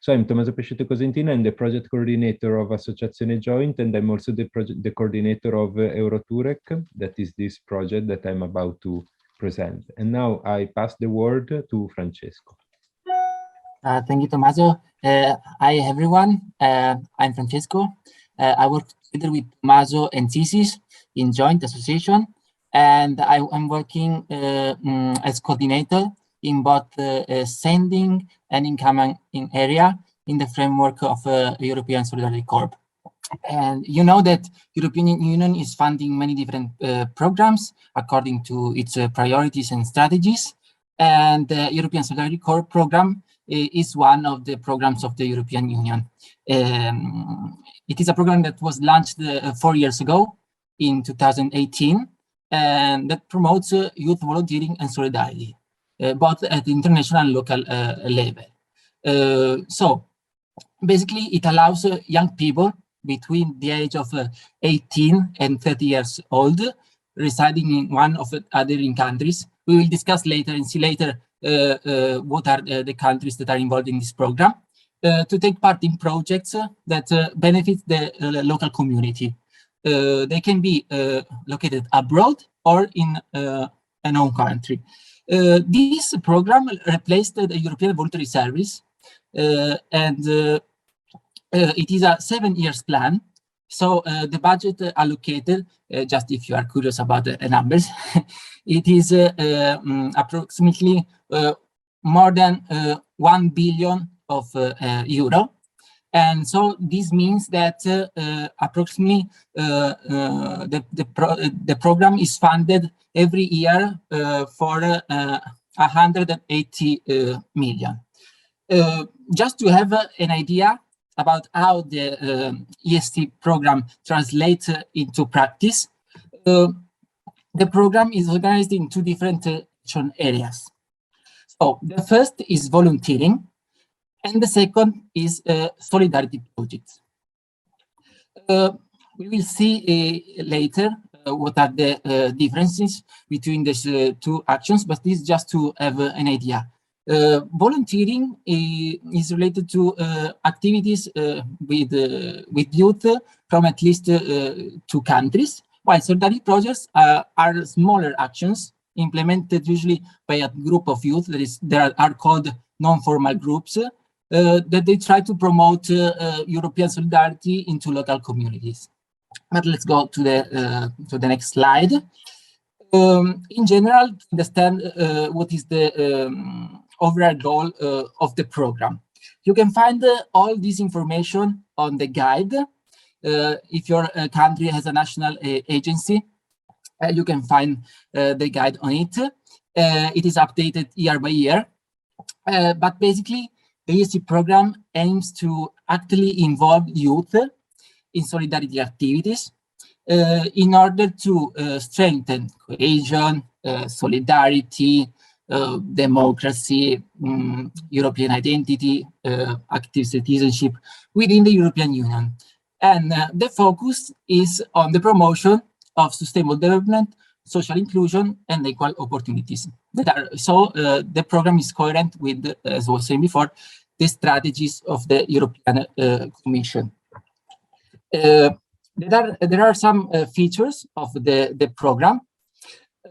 So I'm Tommaso Pescetto Cosentino, I'm the project coordinator of Associazione Joint, and I'm also the coordinator of Euroturec, that is this project that I'm about to present. And now I pass the word to Francesco. Thank you, Tommaso. Hi, everyone. I'm Francesco. I work together with Tommaso and Cisis in Joint Association, and I'm working as coordinator in both sending and incoming area in the framework of European Solidarity Corps. And you know that European Union is funding many different programs according to its priorities and strategies. And the European Solidarity Corps program is one of the programs of the European Union. It is a program that was launched 4 years ago in 2018, and that promotes youth volunteering and solidarity, both at the international and local level. So basically, it allows young people between the age of 18 and 30 years old, residing in one of the other countries. We will discuss later and see later what are the countries that are involved in this program, to take part in projects that benefit the local community. They can be located abroad or in an home country. This program replaced the European Voluntary Service, and it is a 7 years plan. So the budget allocated, just if you are curious about the numbers, it is approximately more than 1 billion of euro. And so this means that approximately the program is funded every year for 180 million. Just to have an idea about how the EST program translates into practice, the program is organized in two different action areas. So the first is volunteering, and the second is solidarity projects. We will see later what are the differences between these two actions, but this is just to have an idea. Volunteering is related to activities with youth from at least 2 countries, while solidarity projects are smaller actions implemented usually by a group of youth that are called non-formal groups, that they try to promote European solidarity into local communities. But let's go to the next slide. In general, to understand what is the overall goal of the program, you can find all this information on the guide. If your country has a national agency, you can find the guide on it. It is updated year by year, but basically the EST program aims to actively involve youth in solidarity activities in order to strengthen cohesion, solidarity, democracy, European identity, active citizenship within the European Union. And the focus is on the promotion of sustainable development, social inclusion, and equal opportunities. So the program is coherent with, as I was saying before, the strategies of the European Commission. There are some features of the program.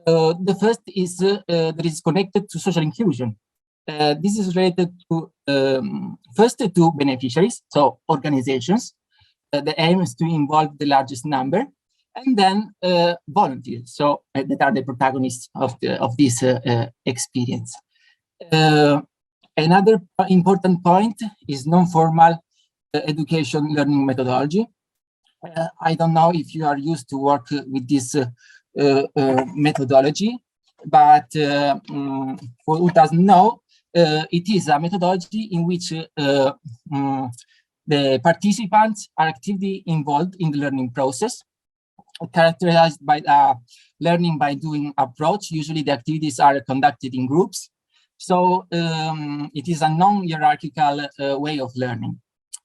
The first is that is connected to social inclusion. This is related to first to beneficiaries, so organizations. The aim is to involve the largest number, and then volunteers, so that are the protagonists of this experience. Another important point is non-formal education learning methodology. I don't know if you are used to work with this methodology, but for who doesn't know, it is a methodology in which the participants are actively involved in the learning process, characterized by a learning by doing approach. Usually the activities are conducted in groups. So it is a non-hierarchical way of learning.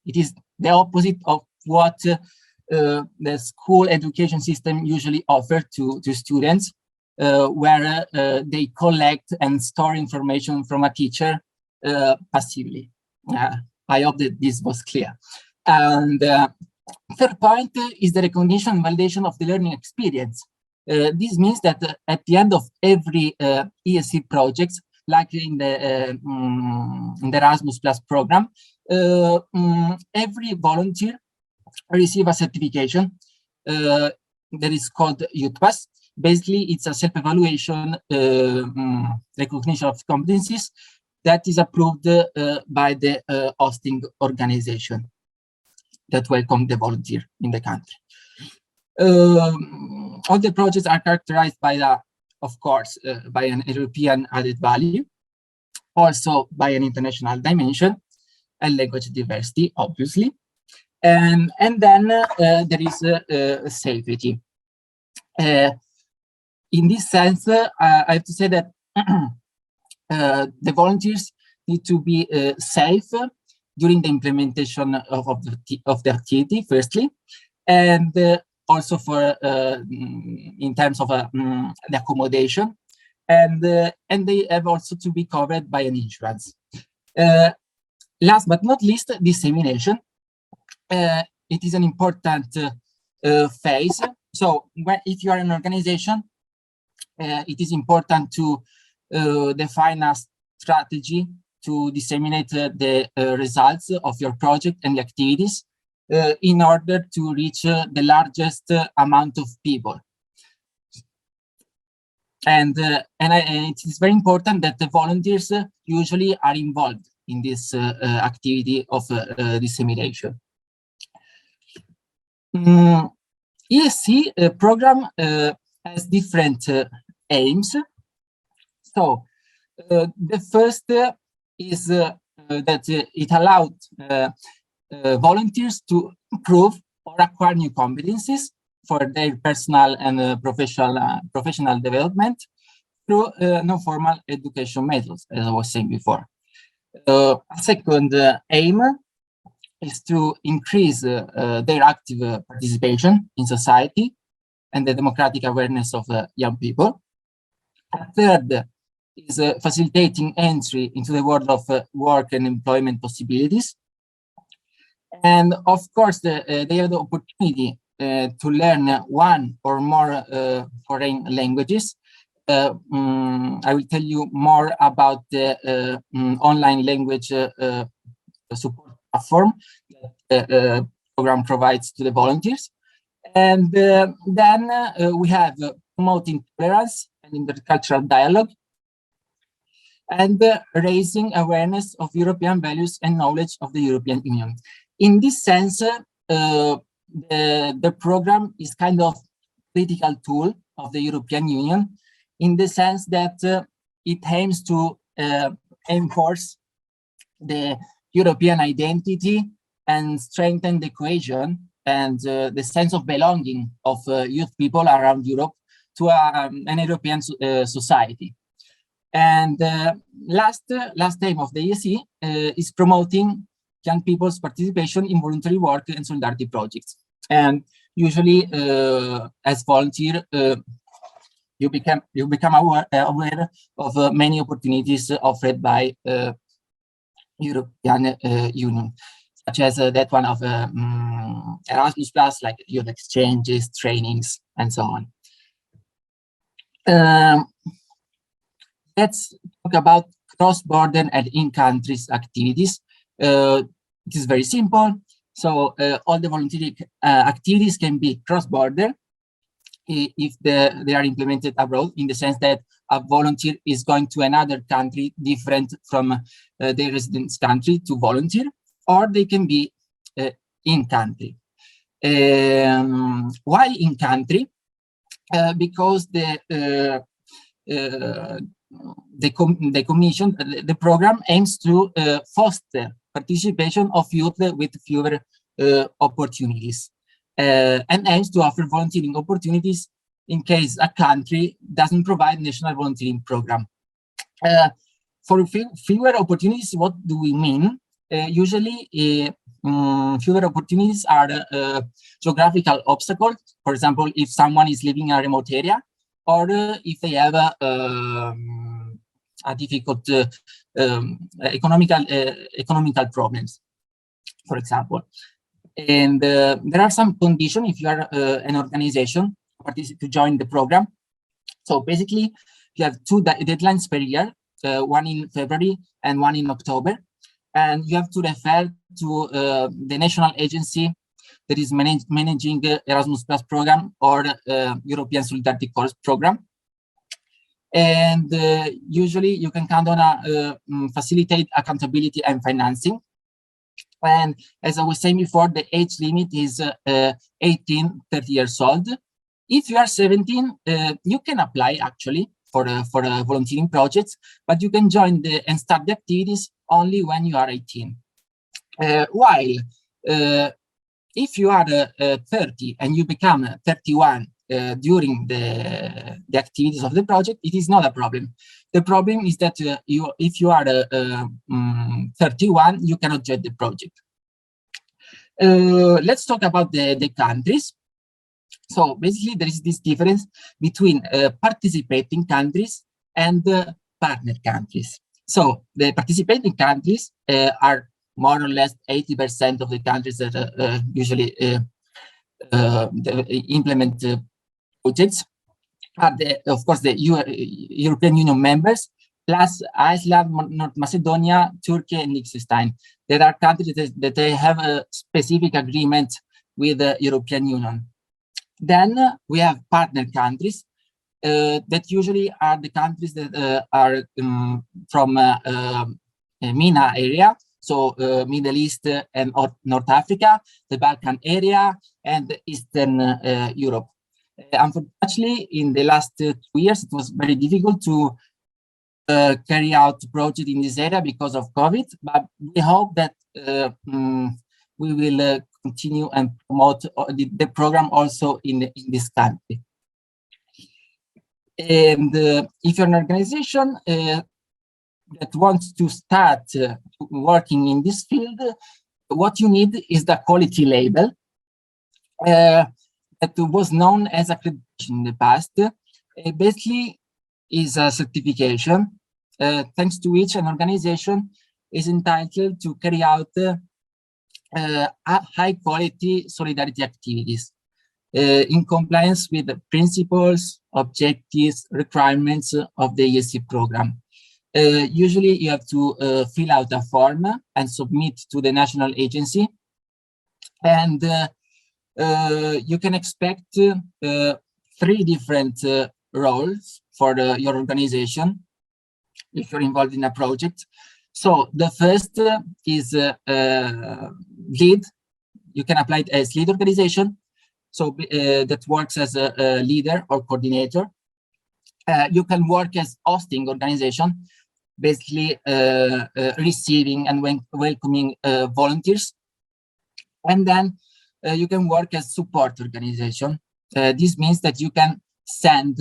It is the opposite of what the school education system usually offers to students, where they collect and store information from a teacher passively. I hope that this was clear. And third point is the recognition and validation of the learning experience. This means that at the end of every ESC project, like in the Erasmus Plus program, every volunteer receive a certification that is called UTPAS. Basically, it's a self-evaluation recognition of competencies that is approved by the hosting organization that welcome the volunteer in the country. All the projects are characterized by, of course, by an European added value, also by an international dimension, and language diversity, obviously. And then there is safety. In this sense, I have to say that the volunteers need to be safe during the implementation of the activity, firstly, and also for in terms of the accommodation, and they have also to be covered by an insurance. Last but not least, dissemination. It is an important phase. So if you are an organization, it is important to define a strategy to disseminate the results of your project and the activities in order to reach the largest amount of people. And it is very important that the volunteers usually are involved in this activity of dissemination. ESC program has different aims. So the first is that it allowed volunteers to improve or acquire new competencies for their personal and professional development through non-formal education methods, as I was saying before. A second aim is to increase their active participation in society and the democratic awareness of young people. A third is facilitating entry into the world of work and employment possibilities. And of course, they have the opportunity to learn one or more foreign languages. I will tell you more about the online language support platform that the program provides to the volunteers. And then we have promoting tolerance and intercultural dialogue, and raising awareness of European values and knowledge of the European Union. In this sense, the program is kind of critical tool of the European Union, in the sense that it aims to enforce the European identity and strengthen the cohesion and the sense of belonging of youth people around Europe to an European society. And last aim of the ESC is promoting young people's participation in voluntary work and solidarity projects. And usually, as volunteer, you become aware of many opportunities offered by European Union, such as that one of Erasmus Plus, like youth exchanges, trainings, and so on. Let's talk about cross-border and in-countries activities. It is very simple. So all the volunteering activities can be cross-border if they are implemented abroad, in the sense that a volunteer is going to another country different from their residence country to volunteer, or they can be in-country. Why in-country? Because the commission, the program aims to foster participation of youth with fewer opportunities, and aims to offer volunteering opportunities in case a country doesn't provide national volunteering program. For fewer opportunities, what do we mean? Usually, fewer opportunities are geographical obstacles. For example, if someone is living in a remote area, or if they have a difficult economical problems. for example. And there are some conditions if you are an organization to join the program. So basically, you have two deadlines per year, one in February and one in October. And you have to refer to the national agency that is managing the Erasmus Plus program or European Solidarity Corps program. And usually you can count on a facilitate accountability and financing. And as I was saying before, the age limit is 18, 30 years old. If you are 17, you can apply actually for volunteering projects, but you can join and start the activities only when you are 18. While if you are 30 and you become 31 during the activities of the project, it is not a problem. The problem is that if you are 31, you cannot join the project. Let's talk about the countries. So basically, there is this difference between participating countries and partner countries. So the participating countries are more or less 80% of the countries that usually implement projects. Are of course the European Union members, plus Iceland, North Macedonia, Turkey, and Liechtenstein. There are countries that they have a specific agreement with the European Union. Then we have partner countries that usually are the countries that are from MENA area, so Middle East and North Africa, the Balkan area, and Eastern Europe. Unfortunately, in the last 2 years, it was very difficult to carry out projects in this area because of COVID, but we hope that we will continue and promote the program also in this country. And if you're an organization that wants to start working in this field, what you need is the quality label that was known as accreditation in the past. Basically, is a certification thanks to which an organization is entitled to carry out high-quality solidarity activities in compliance with the principles, objectives, requirements of the ESC program. Usually, you have to fill out a form and submit to the national agency, and you can expect 3 different roles for your organization if you're involved in a project. So the first is lead. You can apply it as lead organization, so that works as a leader or coordinator. You can work as hosting organization, basically receiving and welcoming volunteers. And then you can work as support organization. This means that you can send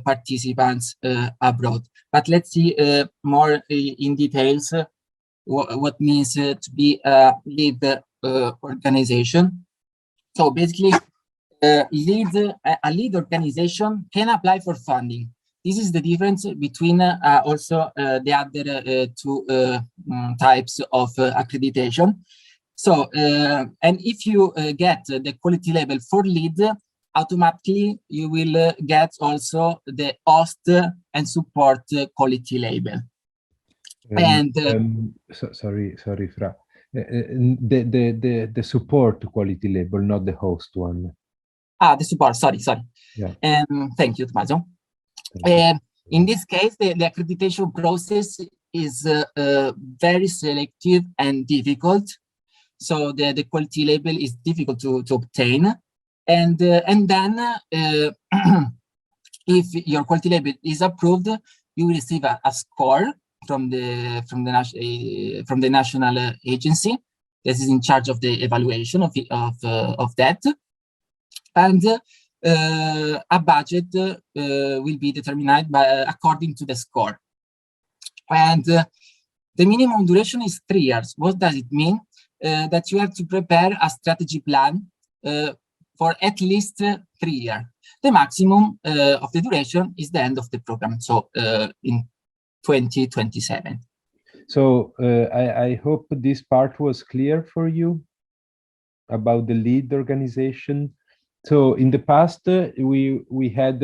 participants abroad. But let's see more in details what means to be a lead organization. So basically, a lead organization can apply for funding. This is the difference between also the other 2 types of accreditation. So, and if you get the quality label for lead, automatically you will get also the host and support quality label. Sorry, Fra. The support quality label, not the host one. The support. Sorry. Yeah. Thank you, Tommaso. In this case, the accreditation process is very selective and difficult. So the quality label is difficult to obtain, and then if your quality label is approved, you will receive a score from the national agency that is in charge of the evaluation of that, and a budget will be determined according to the score. And the minimum duration is 3 years. What does it mean? That you have to prepare a strategy plan for at least 3 years. The maximum of the duration is the end of the program, so in 2027. So I hope this part was clear for you about the lead organization. So in the past, we had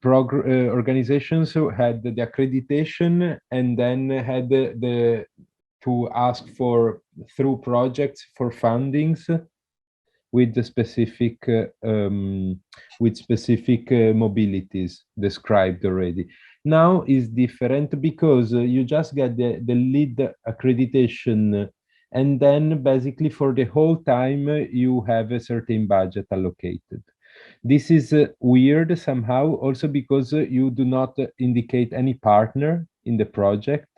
organizations who had the accreditation and then had the to ask for through projects for fundings with the specific mobilities described already. Now is different because you just get the lead accreditation, and then basically for the whole time you have a certain budget allocated. This is weird somehow, also because you do not indicate any partner in the project.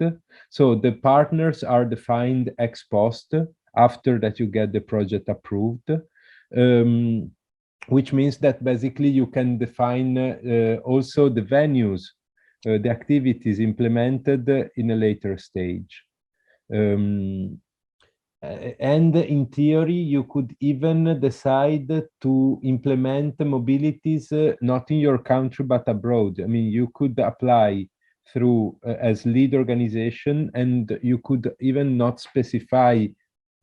So the partners are defined ex post after that you get the project approved, which means that basically you can define also the venues, the activities implemented in a later stage. And in theory, you could even decide to implement mobilities not in your country, but abroad. I mean, you could apply through as lead organization, and you could even not specify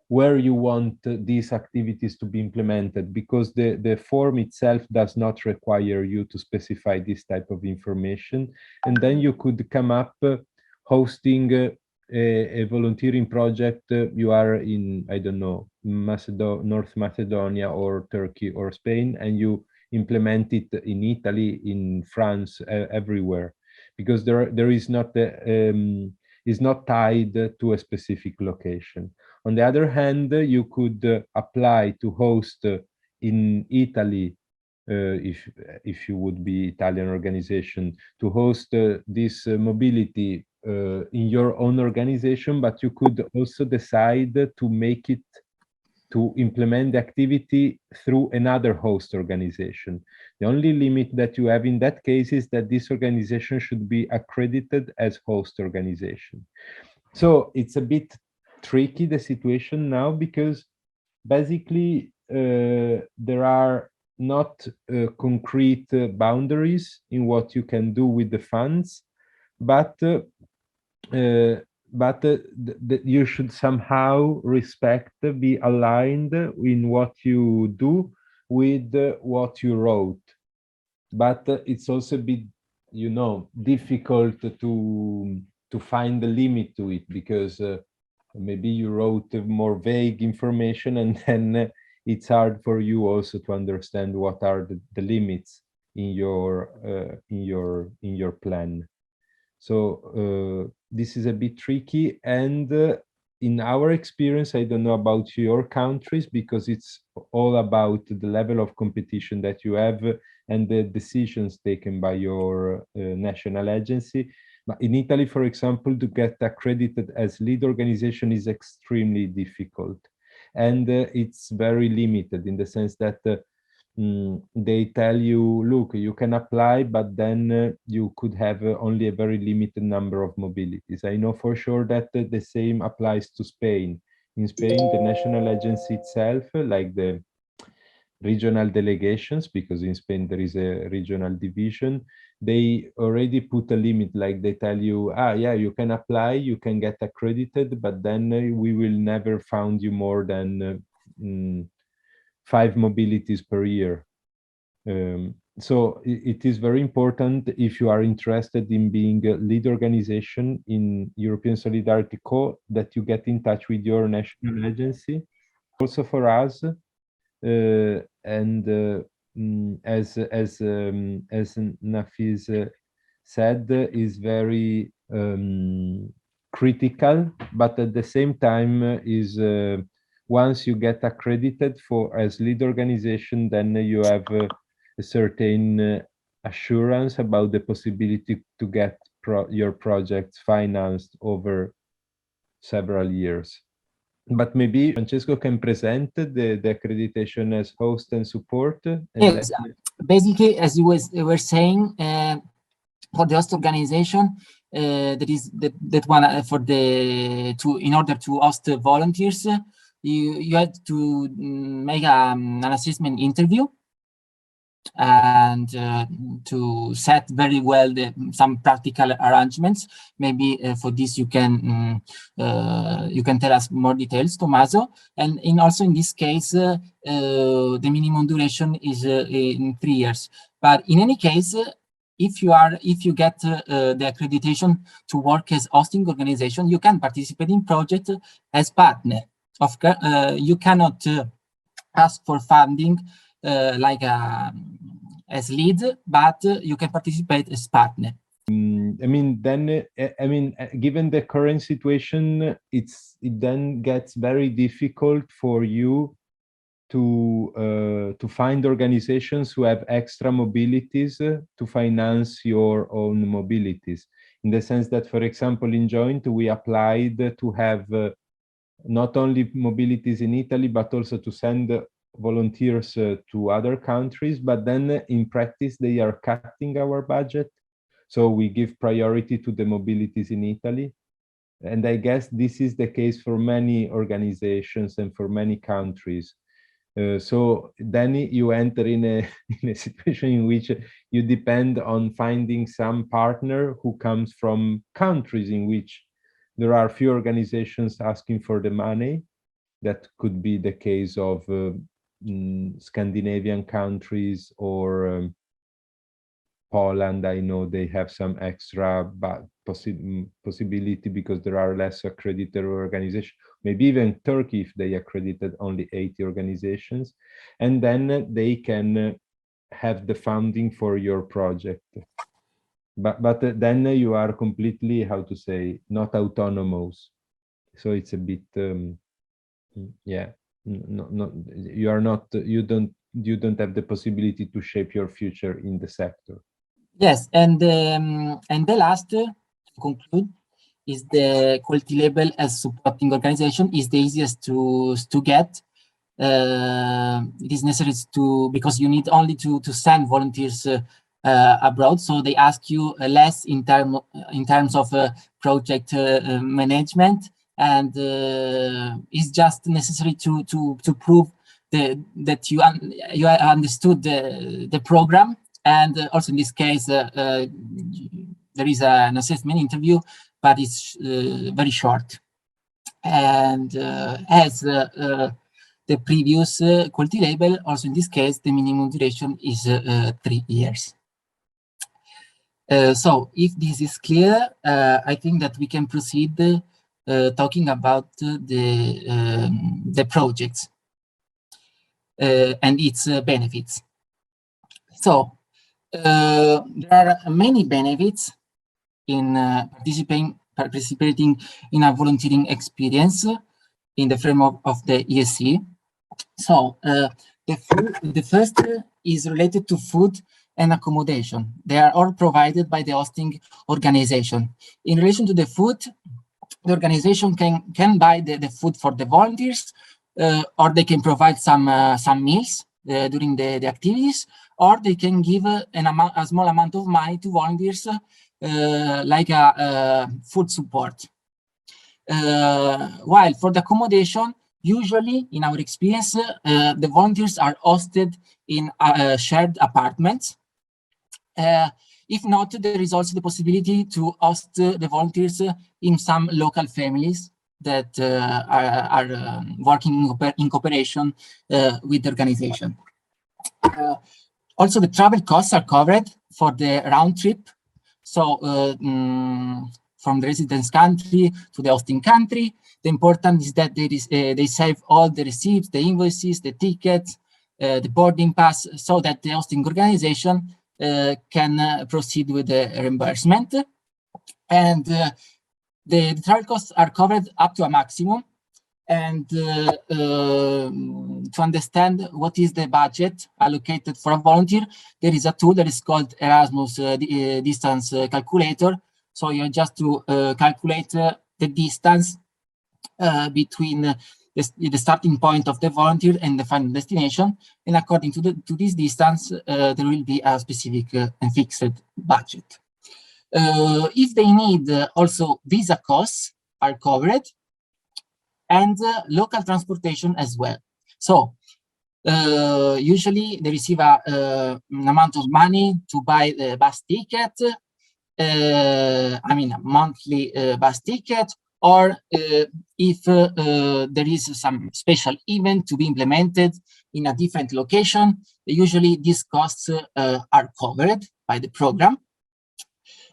where you want these activities to be implemented, because the form itself does not require you to specify this type of information. And then you could come up hosting a volunteering project. You are in, I don't know, North Macedonia or Turkey or Spain, and you implement it in Italy, in France, everywhere, because there is not is not tied to a specific location. On the other hand, you could apply to host in Italy, if you would be Italian organization, to host this mobility in your own organization, but you could also decide to make it, to implement the activity through another host organization. The only limit that you have in that case is that this organization should be accredited as host organization. So it's a bit tricky, the situation now, because basically there are not concrete boundaries in what you can do with the funds, but you should somehow respect, be aligned in what you do with what you wrote. But it's also a bit, you know, difficult to find the limit to it, because maybe you wrote more vague information, and then it's hard for you also to understand what are the limits in your plan. So this is a bit tricky, and in our experience, I don't know about your countries, because it's all about the level of competition that you have and the decisions taken by your national agency. But in Italy, for example, to get accredited as lead organization is extremely difficult. And it's very limited in the sense that they tell you, look, you can apply, but then you could have only a very limited number of mobilities. I know for sure that the same applies to Spain. In Spain, the national agency itself, like the regional delegations, because in Spain there is a regional division, they already put a limit. Like they tell you, yeah, you can apply, you can get accredited, but then we will never found you more than 5 mobilities per year. So it is very important, if you are interested in being a lead organization in European Solidarity Co., that you get in touch with your national agency. Also for us, and as Nafis said, is very critical, but at the same time is once you get accredited for as lead organization, then you have a certain assurance about the possibility to get your projects financed over several years. But maybe Francesco can present the accreditation as host and support. And yes, basically, as you were saying, for the host organization, that is that one for the in order to host volunteers, you had to make an assessment interview, and to set very well some practical arrangements. Maybe for this you can tell us more details, Tommaso. And also in this case, the minimum duration is in 3 years. But in any case, if you get the accreditation to work as hosting organization, you can participate in project as partner. You cannot ask for funding like as lead, but you can participate as partner. I mean, then given the current situation, it then gets very difficult for you to find organizations who have extra mobilities to finance your own mobilities. In the sense that, for example, in Joint, we applied to have not only mobilities in Italy, but also to send volunteers to other countries. But then in practice, they are cutting our budget. So we give priority to the mobilities in Italy. And I guess this is the case for many organizations and for many countries. So then you enter in a situation in which you depend on finding some partner who comes from countries in which there are few organizations asking for the money. That could be the case of Scandinavian countries or Poland. I know they have some extra possibility because there are less accredited organizations. Maybe even Turkey, if they accredited only 80 organizations, and then they can have the funding for your project. But then you are completely, how to say, not autonomous. So it's a bit, yeah, you don't have the possibility to shape your future in the sector. Yes, and the last, to conclude, is the quality label as supporting organization is the easiest to get. It is necessary because you need only to send volunteers abroad, so they ask you less in terms of project management, and it's just necessary to prove that you understood the program. And also in this case, there is an assessment interview, but it's very short. And as the previous quality label, also in this case, the minimum duration is 3 years. So if this is clear, I think that we can proceed talking about the projects and its benefits. So there are many benefits in participating in a volunteering experience in the framework of the ESC. So the first is related to food and accommodation. They are all provided by the hosting organization. In relation to the food, the organization can buy the food for the volunteers, or they can provide some meals during the activities, or they can give a small amount of money to volunteers, like a food support. While for the accommodation, usually in our experience, the volunteers are hosted in shared apartments. If not, there is also the possibility to host the volunteers in some local families that are working in cooperation with the organization. Also, the travel costs are covered for the round trip. So from the residence country to the hosting country, the important is that they save all the receipts, the invoices, the tickets, the boarding pass, so that the hosting organization can proceed with the reimbursement. And the travel costs are covered up to a maximum. And to understand what is the budget allocated for a volunteer, there is a tool that is called Erasmus Distance Calculator. So you just to calculate the distance between the starting point of the volunteer and the final destination. And according to this distance, there will be a specific and fixed budget. If they need also visa costs are covered, and local transportation as well. So Usually they receive an amount of money to buy the bus ticket, I mean a monthly bus ticket, or if there is some special event to be implemented in a different location, usually these costs are covered by the program.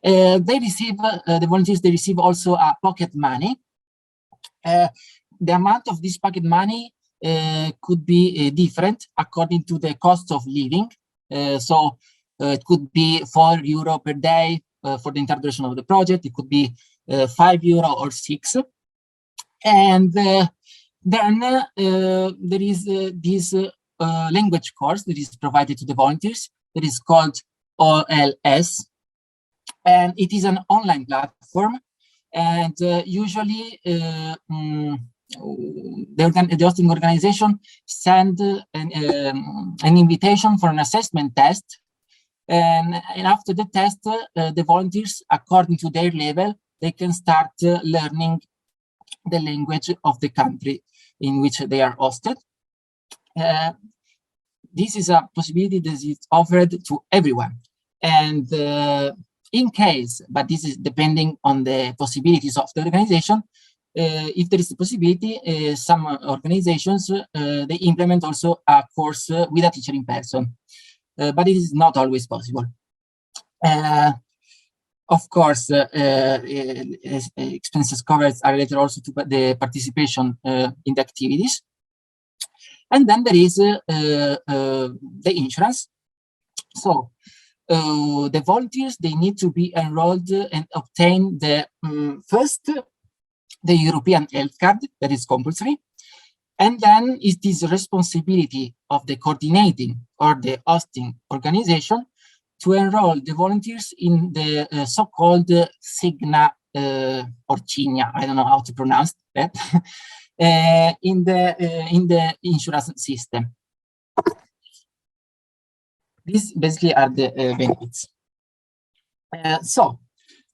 They receive, the volunteers, they receive also a pocket money. The amount of this pocket money could be different according to the cost of living. So it could be €4 per day for the entire duration of the project. It could be €5 or 6. And then there is this language course that is provided to the volunteers that is called OLS. And it is an online platform. And usually the hosting organization send an invitation for an assessment test. And after the test, the volunteers, according to their level, they can start learning the language of the country in which they are hosted. This is a possibility that is offered to everyone. And in case, but this is depending on the possibilities of the organization, if there is a possibility, some organizations, they implement also a course with a teacher in person, but it is not always possible. Of course, expenses covered are related also to the participation in the activities. And then there is the insurance. So the volunteers, they need to be enrolled and obtain the first, the European health card that is compulsory. And then it is the responsibility of the coordinating or the hosting organization to enroll the volunteers in the so-called Signa or Cigna, I don't know how to pronounce that, in the insurance system. These basically are the benefits. So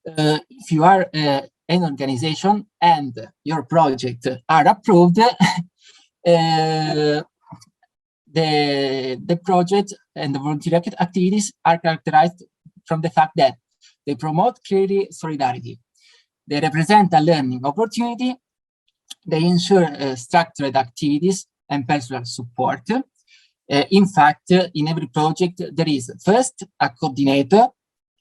if you are an organization and your project are approved, the project and the volunteer activities are characterized from the fact that they promote clearly solidarity, they represent a learning opportunity, they ensure structured activities and personal support. In fact, in every project, there is first a coordinator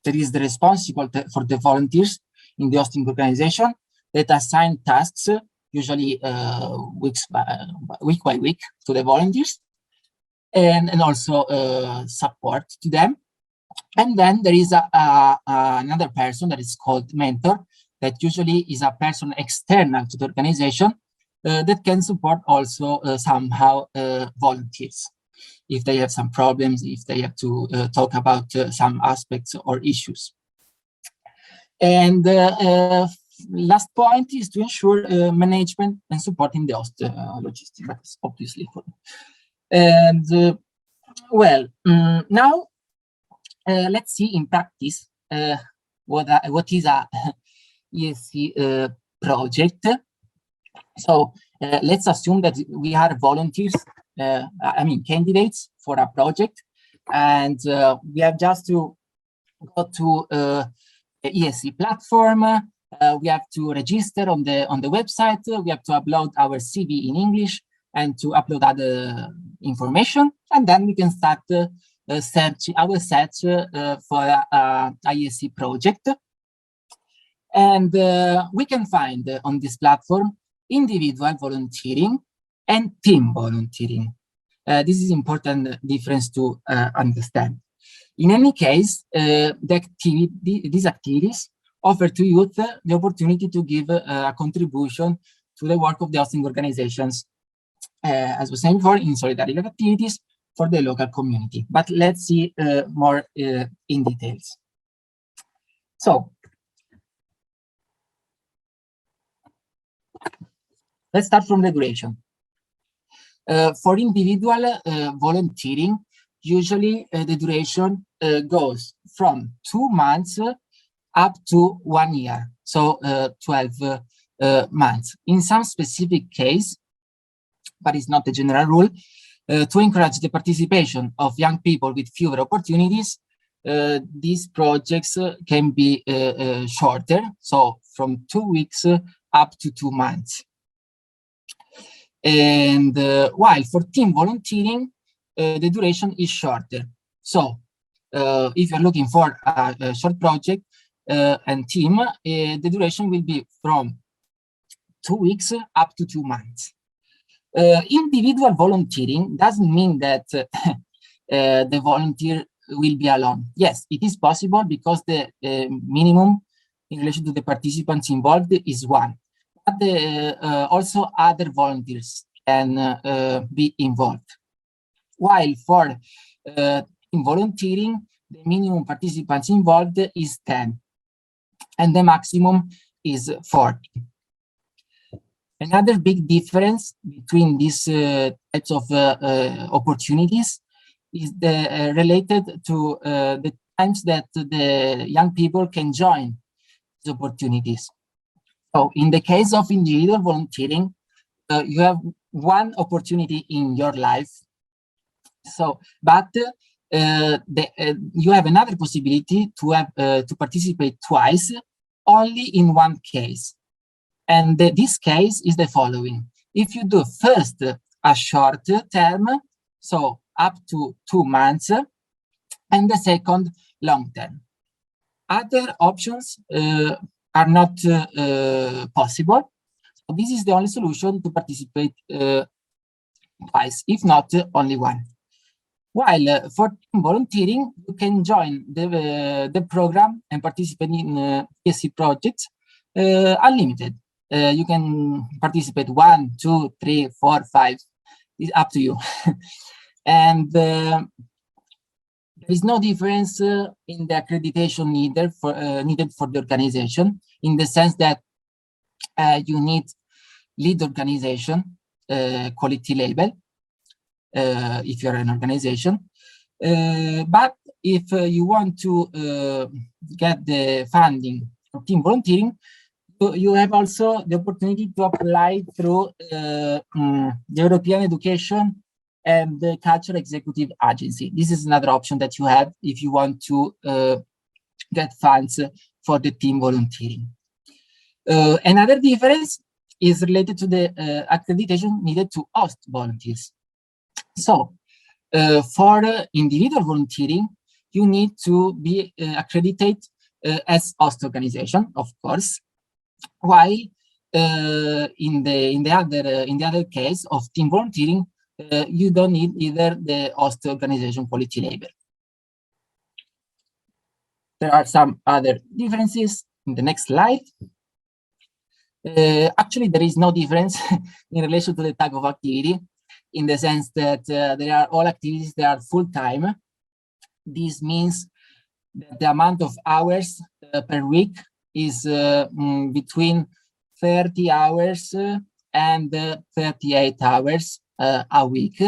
that is responsible for the volunteers in the hosting organization that assign tasks, usually week by week, to the volunteers, and also support to them. And then there is another person that is called mentor, that usually is a person external to the organization that can support also somehow volunteers if they have some problems, if they have to talk about some aspects or issues. And last point is to ensure management and supporting the host logistics, that's obviously. And well, now let's see in practice what is a ESC project. So let's assume that we are volunteers, I mean candidates for a project, and we have just to go to the ESC platform. We have to register on the website. We have to upload our CV in English and to upload other information, and then we can start search for a ESC project. And we can find on this platform individual volunteering and team volunteering. This is important difference to understand. In any case, these activities offer to youth the opportunity to give a contribution to the work of the hosting organizations, as was saying before, in solidarity activities for the local community. But let's see more in details. So let's start from the duration. For individual volunteering, usually the duration goes from 2 months up to 1 year, so 12 months. In some specific case, but it's not the general rule, To encourage the participation of young people with fewer opportunities, these projects can be shorter, so from 2 weeks up to 2 months. And while for team volunteering, the duration is shorter. So if you're looking for a short project and team, the duration will be from 2 weeks up to 2 months. Individual volunteering doesn't mean that the volunteer will be alone. Yes, it is possible because the minimum in relation to the participants involved is 1. But also other volunteers can be involved. While for in volunteering, the minimum participants involved is 10, and the maximum is 40. Another big difference between these types of opportunities is related to the times that the young people can join these opportunities. So in the case of individual volunteering, you have one opportunity in your life. So, but you have another possibility to have to participate twice, only in one case. And this case is the following. If you do first a short term, so up to 2 months, and the second long term. Other options are not possible. So this is the only solution to participate twice, if not only one. While for volunteering, you can join the program and participate in PSC projects unlimited. You can participate 1, 2, 3, 4, 5. It's up to you. And there is no difference in the accreditation needed for the organization, in the sense that you need lead organization quality label if you're an organization. But if you want to get the funding for team volunteering, you have also the opportunity to apply through the European Education and the Culture Executive Agency. This is another option that you have if you want to get funds for the team volunteering. Another difference is related to the accreditation needed to host volunteers. So for individual volunteering, you need to be accredited as host organization, of course, while in the other case of team volunteering, you don't need either the host organization quality label. There are some other differences in the next slide. Actually, there is no difference in relation to the type of activity, in the sense that they are all activities that are full-time. This means that the amount of hours per week is between 30 hours and 38 hours a week.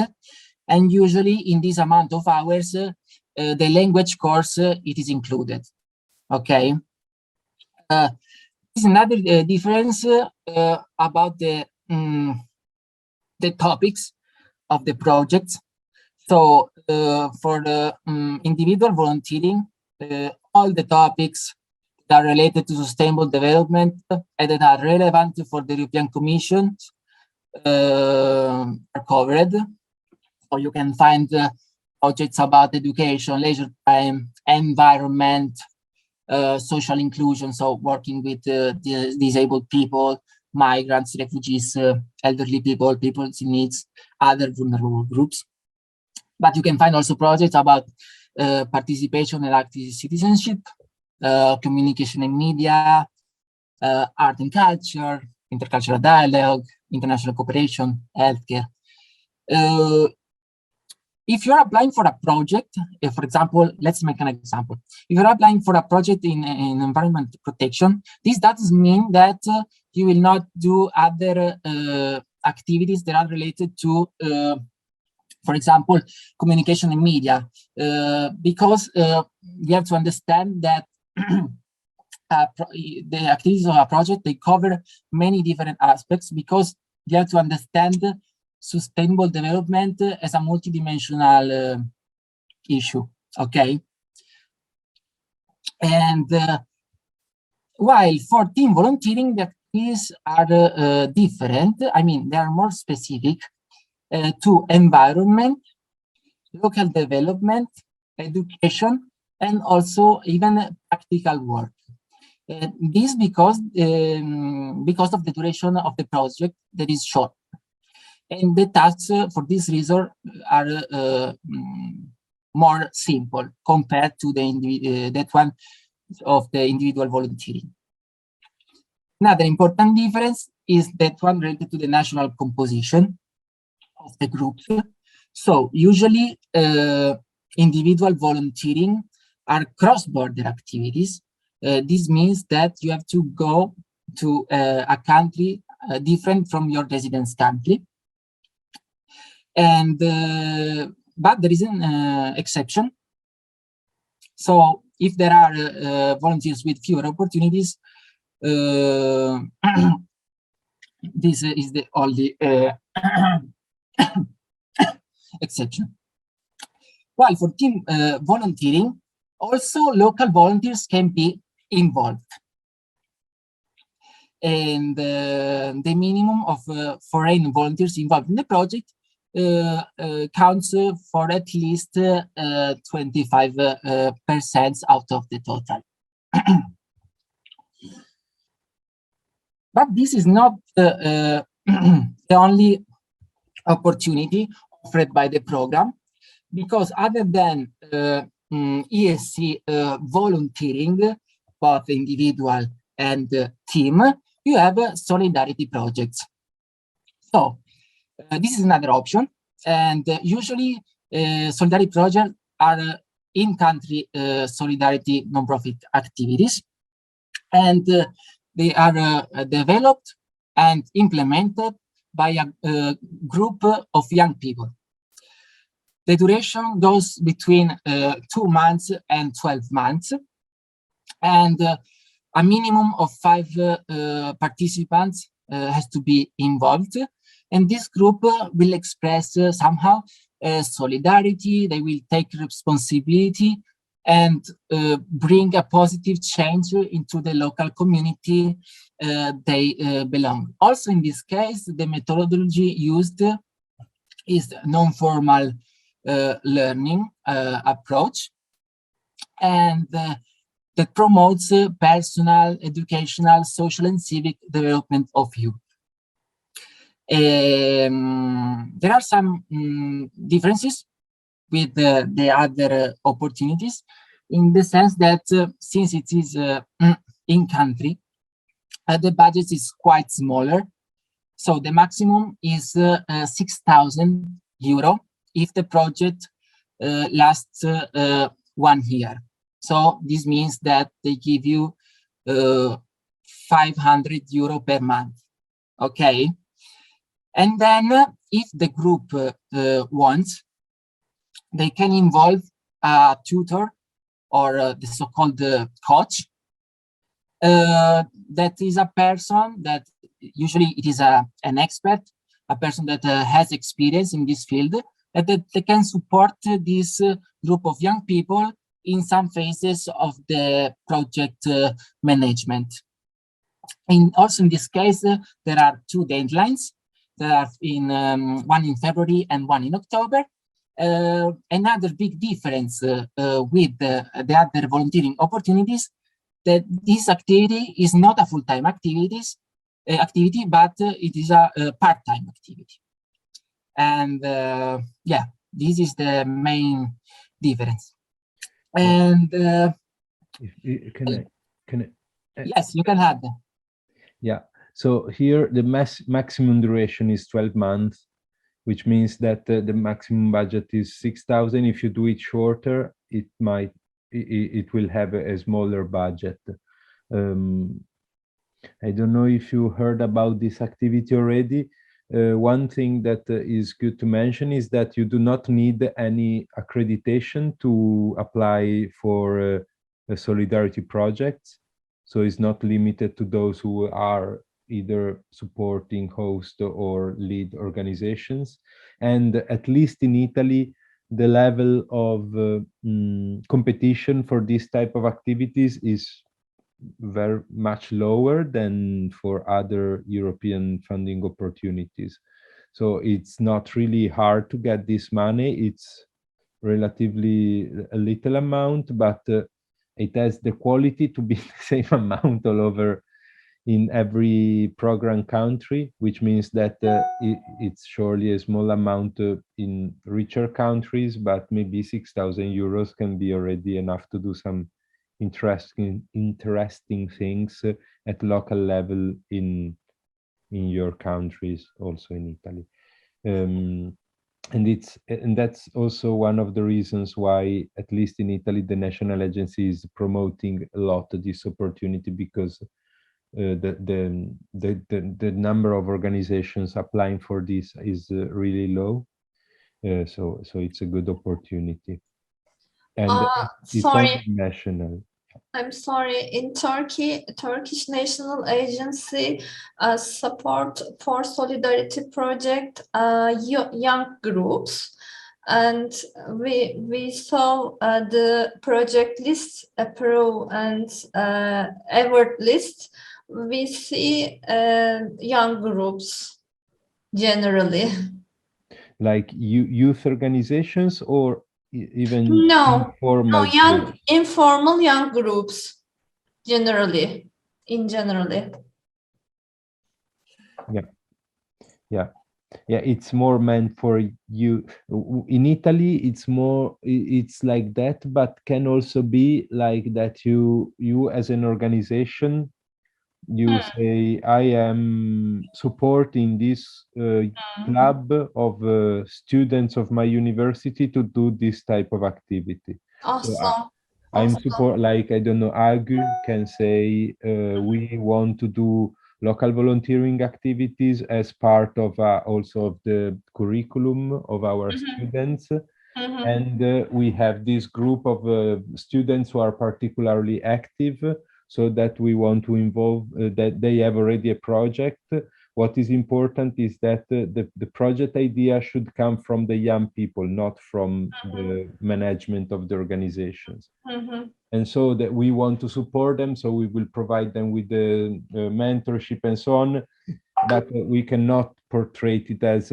And usually in this amount of hours, the language course, it is included. Okay. There's another difference about the topics of the project. So for the individual volunteering, all the topics that are related to sustainable development and that are relevant for the European Commission are covered. So you can find projects about education, leisure time, environment, social inclusion, so working with disabled people, migrants, refugees, elderly people, people in needs, other vulnerable groups. But you can find also projects about participation and active citizenship, communication and media, art and culture, intercultural dialogue, international cooperation, healthcare. If you're applying for a project, for example, let's make an example. If you're applying for a project in environment protection, this doesn't mean that you will not do other activities that are related to, for example, communication and media, because we have to understand that the activities of a project, they cover many different aspects, because you have to understand sustainable development as a multidimensional issue, okay? And while for team volunteering, the activities are different. I mean, they are more specific to environment, local development, education, and also even practical work. This because of the duration of the project that is short. And the tasks for this reason are more simple compared to that one of the individual volunteering. Another important difference is that one related to the national composition of the groups. So usually individual volunteering are cross-border activities. This means that you have to go to a country different from your residence country. And but there is an exception. So if there are volunteers with fewer opportunities, this is the only exception. While for team volunteering, also local volunteers can be involved. And the minimum of foreign volunteers involved in the project counts for at least 25% out of the total. But this is not the only opportunity offered by the program, because other than ESC volunteering, both individual and team, you have solidarity projects. So this is another option, and usually solidarity projects are in-country solidarity nonprofit activities, and they are developed and implemented by a group of young people. The duration goes between 2 months and 12 months, and a minimum of 5 participants has to be involved. And this group will express somehow solidarity. They will take responsibility and bring a positive change into the local community they belong. Also, in this case, the methodology used is non-formal learning approach, and that promotes personal, educational, social, and civic development of youth. There are some differences with the other opportunities, in the sense that since it is in country, the budget is quite smaller. So the maximum is 6,000 euro if the project lasts 1 year. So this means that they give you 500 euro per month. Okay. And then if the group wants, they can involve a tutor or the so-called coach. That is a person that usually it is an expert, a person that has experience in this field, that they can support this group of young people in some phases of the project management. And also in this case, there are 2 deadlines. There are one in February and one in October. Another big difference with the other volunteering opportunities, that this activity is not a full-time activity, but it is a part-time activity. And yeah, this is the main difference. And can I yes, you can add. Yeah, so here the maximum duration is 12 months, which means that the maximum budget is 6,000. If you do it shorter, it will have a smaller budget. I don't know if you heard about this activity already. One thing that is good to mention is that you do not need any accreditation to apply for solidarity projects. So it's not limited to those who are either supporting, host, or lead organizations. And at least in Italy, the level of competition for this type of activities is very much lower than for other European funding opportunities. So it's not really hard to get this money. It's relatively a little amount, but it has the quality to be the same amount all over in every program country, which means that it's surely a small amount in richer countries, but maybe 6,000 euros can be already enough to do some interesting things at local level in your countries, also in Italy. And that's also one of the reasons why, at least in Italy, the national agency is promoting a lot this opportunity, because the number of organizations applying for this is really low. So it's a good opportunity, and it's Sorry. only national. I'm sorry. In Turkey, Turkish National Agency support for Solidarity Project young groups, and we saw the project list approve and award list. We see young groups generally. Like youth organizations, or even No, informal young informal young groups generally. Yeah, it's more meant for you. In Italy, it's like that, but can also be like that you as an organization, you say, I am supporting this club of students of my university to do this type of activity. Awesome. So I'm support, like, I don't know, AGU can say, we want to do local volunteering activities as part of also of the curriculum of our students. And we have this group of students who are particularly active, so that we want to involve, that they have already a project. What is important is that the project idea should come from the young people, not from the management of the organizations. And so that we want to support them, so we will provide them with the mentorship and so on, but we cannot portray it as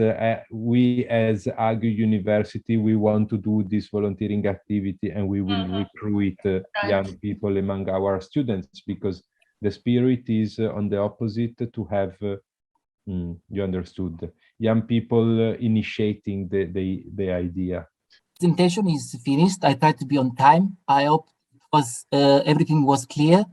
we as AGU University, we want to do this volunteering activity and we will recruit young people among our students, because the spirit is on the opposite, to have, you understood, young people initiating the idea. Presentation is finished. I tried to be on time. I hope everything was clear.